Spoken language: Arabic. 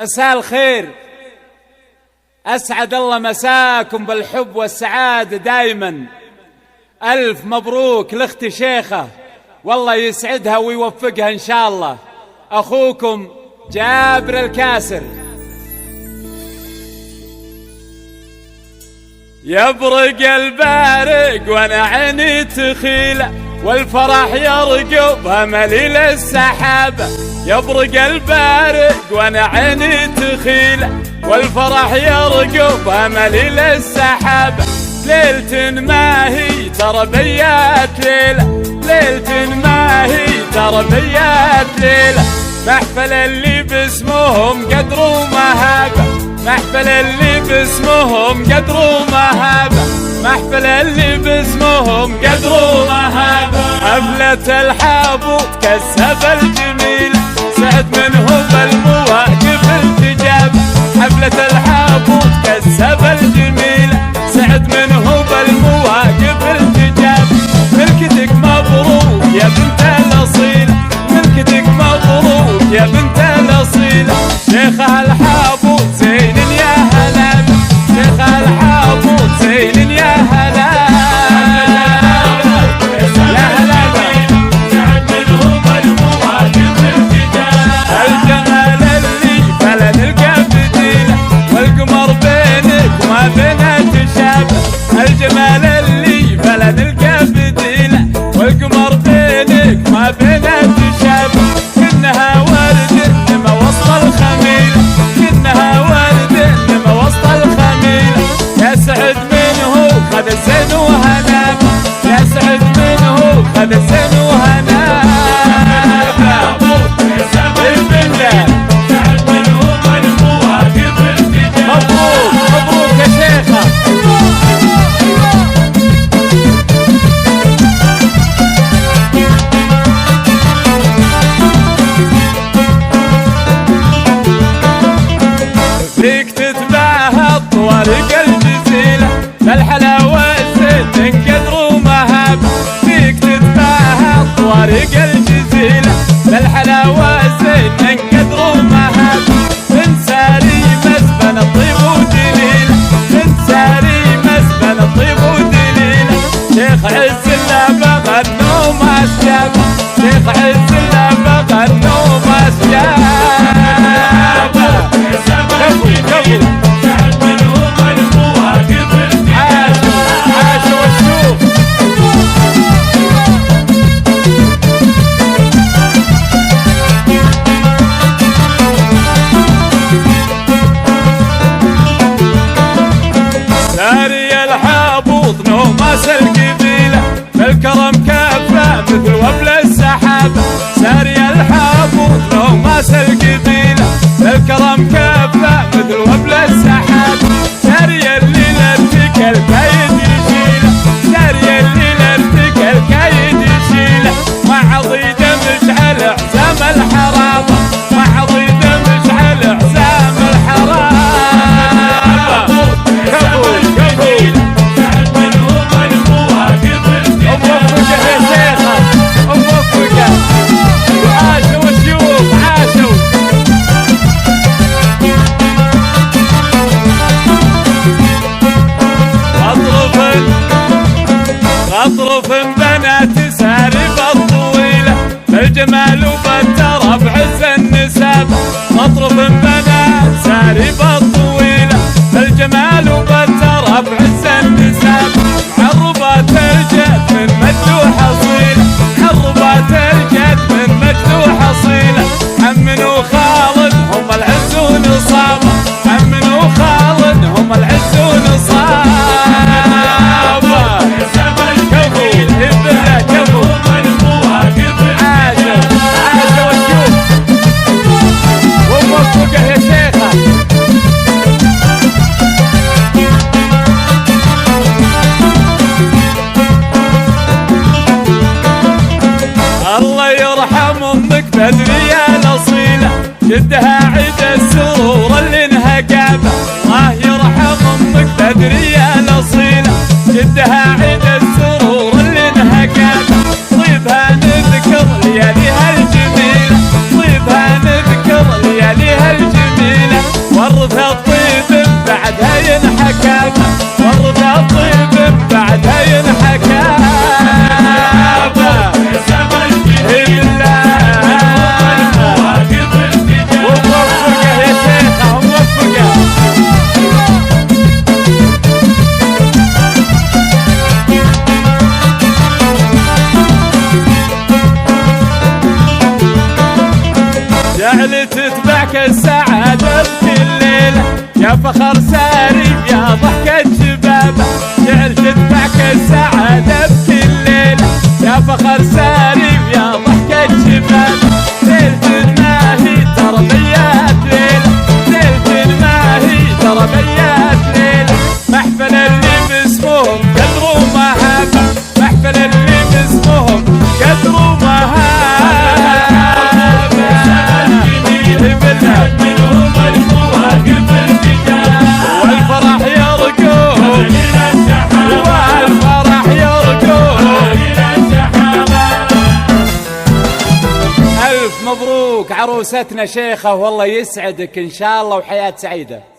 مساء الخير، أسعد الله مساكم بالحب والسعادة دايما. ألف مبروك لأختي شيخة، والله يسعدها ويوفقها إن شاء الله. أخوكم جابر الكاسر. يبرق البارق وانا عيني تخيله، والفرح يرقب همليل السحابة. يبرق البارق وانا عيني تخيله، والفرح يرقب همليل السحابة. ليلة ما هي ترى بيات ليلة، ليلة ما هي ترى بيات ليلة. محفل اللي باسمهم قدر ومهابة، محفل اللي باسمهم قدر ومهابة، محفل اللي باسمهم قدر ومهابة. حفلة الحابوط كسب الجميل، سعد منه بالمواقف التجابة. حفلة الحابوط كسب الجميل، سعد منه بالمواقف التجابة. ملكتك مبروك يا بنت الأصيلة، ملكتك مبروك يا بنت الأصيلة. شيخة الحابوط زين يا هلا، شيخة الحابوط زين يا هلا يا هلا. سعد منهم المواقف التجابة. الجمال اللي فلا نلقى بديله، والقمر بينك وما بينها تشابه. الجمال اللي فلا نلقى بديله، والقمر بينك وما بينها تشابه. كنها ورد انما وسط الخميله، كنها ورد انما وسط الخميله. يا سعد منه خذ الزين وهناك، يا سعد منه خذ الزين وهناك. سعد منهم المواقف التجابة. مبروك مبروك يا شيخة. فيك تتباهى الطوارق الجزيلة، للحلاوة الزين قدر ومهابة. فيك تتباهى الطوارق الجزيلة، للحلاوة الزين قدر ومهابة. من ساري مسبن الطيب ودليلة، من ساري مسبن الطيب ودليلة. شيخ عز الله بغى النوم أسجابه، شيخ عز الله بغى النوم أسجابه. سعد منهم المواقف التجابة. عاش وشوف. ساري الحابوط نوماس القبيلة، بالكرم كفى مثل وبل السحابة. ساري الحابوط نوماس القبيلة، بالكرم كفى مثل وبل السحابة. ساري الليل ارتكى الكايد يشيله، ساري الليل ارتكى الكايد يشيله. مع ضيد مشعل عزام الحرابة، مع ضيد مشعل عزام الحرابة. كفول كفول. سعد منهم المواقف التجابة. موفقة يا شيخة، موفقة. عاشوا الشيوخ عاشوا. الطيب بعدها ينحكى، ورد الطيب بعدها ينحكى. جعل تتبعك السعادة بكل ليلة يا فخر ساري يا ضحكة شبابه، جعل تتبعك السعادة بكل ليلة يا فخر ساري يا ضحكة شبابه. ليلة الماهي تربيات ليلة، ليلة الماهي تربيات ليلة، محفل اللي باسمهم قدر ومهابة، محفل اللي باسمهم قدر ومهابة. والفرح يرقوم والفرح يرقوم. ألف مبروك عروستنا شيخة، والله يسعدك إن شاء الله وحياة سعيدة.